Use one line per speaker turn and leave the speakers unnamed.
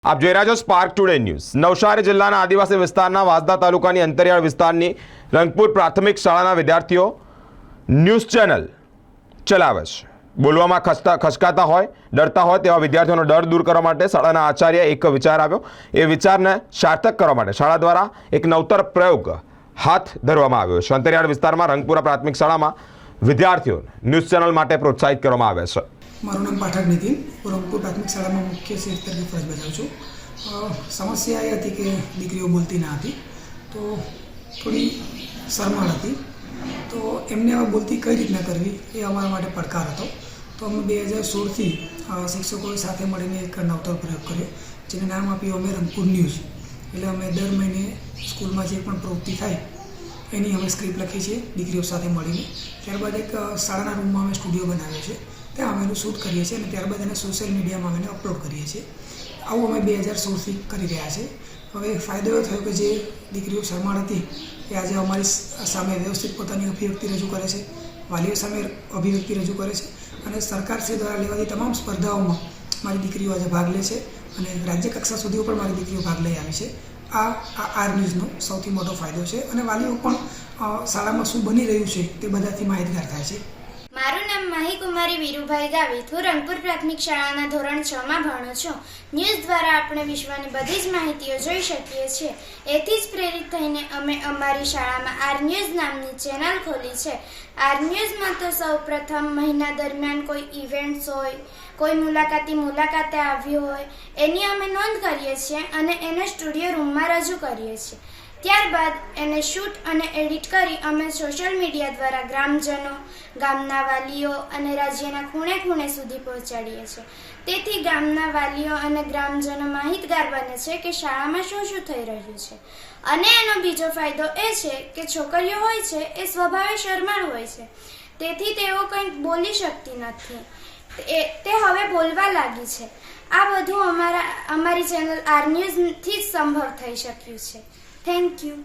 આપ જોઈ રહ્યા છો સ્પાર્ક ટુડે ન્યૂઝ। નવસારી જિલ્લાના આદિવાસી વિસ્તારના વાંસદા તાલુકાની અંતરિયાળ વિસ્તારની રંગપુર પ્રાથમિક શાળાના વિદ્યાર્થીઓ ન્યૂઝ ચેનલ ચલાવે છે। બોલવામાં ખચકાતા હોય, ડરતા હોય તેવા વિદ્યાર્થીઓનો ડર દૂર કરવા માટે શાળાના આચાર્ય એક વિચાર આવ્યો। એ વિચારને સાર્થક કરવા માટે શાળા દ્વારા એક નવતર પ્રયોગ હાથ ધરવામાં આવ્યો છે। અંતરિયાળ વિસ્તારમાં રંગપુરા પ્રાથમિક શાળામાં વિદ્યાર્થીઓને ન્યૂઝ ચેનલ માટે પ્રોત્સાહિત કરવામાં આવે છે।
મારું નામ પાઠક નીતિન, હું રંગપુર પ્રાથમિક શાળામાં મુખ્ય શિક્ષક તરીકે ફરજ બજાવું છું। સમસ્યા એ હતી કે દીકરીઓ બોલતી ના હતી, તો થોડી શરમાળ હતી, તો એમને બોલતી કઈ રીતના કરવી એ અમારા માટે પડકાર હતો। તો અમે 2016થી શિક્ષકો સાથે મળીને એક નવતર પ્રયોગ કર્યો, જેને નામ આપ્યું અમે રંગપુર ન્યૂઝ। એટલે અમે દર મહિને સ્કૂલમાં જે પણ પ્રવૃત્તિ થાય એની અમે સ્ક્રિપ્ટ લખી છે દીકરીઓ સાથે મળીને। ત્યારબાદ એક શાળાના રૂમમાં અમે સ્ટુડિયો બનાવ્યો છે, ત્યાં અમે એનું શૂટ કરીએ છીએ અને ત્યારબાદ એને સોશિયલ મીડિયામાં અમે અપલોડ કરીએ છીએ। આવું અમે 2016થી કરી રહ્યા છે। હવે ફાયદો એવો થયો કે જે દીકરીઓ શરમાળ હતી એ આજે અમારી સામે વ્યવસ્થિત પોતાની અભિવ્યક્તિ રજૂ કરે છે, વાલીઓ સામે અભિવ્યક્તિ રજૂ કરે છે અને સરકારશ્રી દ્વારા લેવાતી તમામ સ્પર્ધાઓમાં મારી દીકરીઓ આજે ભાગ લે છે અને રાજ્ય કક્ષા સુધી પણ મારી દીકરીઓ ભાગ લઈ આવી છે। આ આર ન્યૂઝનો સૌથી મોટો ફાયદો છે અને વાલીઓ પણ શાળામાં શું બની રહ્યું છે તે બધાથી માહિતગાર થાય છે।
મારું નામ માહી કુમારી વીરુભાઈ ગાવિત, હું રંગપુર પ્રાથમિક શાળાના ધોરણ 6માં ભણું છું। ન્યૂઝ દ્વારા આપણે વિશ્વની બધી જ માહિતીઓ જોઈ શકીએ છીએ। એથી જ પ્રેરિત થઈને અમે અમારી શાળામાં આર ન્યૂઝ નામની ચેનલ ખોલી છે। આર ન્યૂઝમાં તો સૌ પ્રથમ મહિના દરમિયાન કોઈ ઇવેન્ટ્સ હોય, કોઈ મુલાકાતે આવ્યું હોય એની અમે નોંધ કરીએ છીએ અને એને સ્ટુડિયો રૂમમાં રજૂ કરીએ છીએ। ત્યારબાદ એને શૂટ અને એડિટ કરી અમે સોશિયલ મીડિયા દ્વારા ગ્રામજનો, ગામના વાલીઓ અને રાજ્યના ખૂણે ખૂણે સુધી પહોંચાડીએ છીએ। તેથી ગામના વાલીઓ અને ગ્રામજનો માહિતગાર બને છે કે શાળામાં શું શું થઈ રહ્યું છે। અને એનો બીજો ફાયદો એ છે કે છોકરીઓ હોય છે એ સ્વભાવે શરમાળ હોય છે, તેથી તેઓ કંઈક બોલી શકતી નથી, તે હવે બોલવા લાગી છે। આ બધું અમારી ચેનલ આર ન્યૂઝથી જ સંભવ થઈ શક્યું છે। Thank you.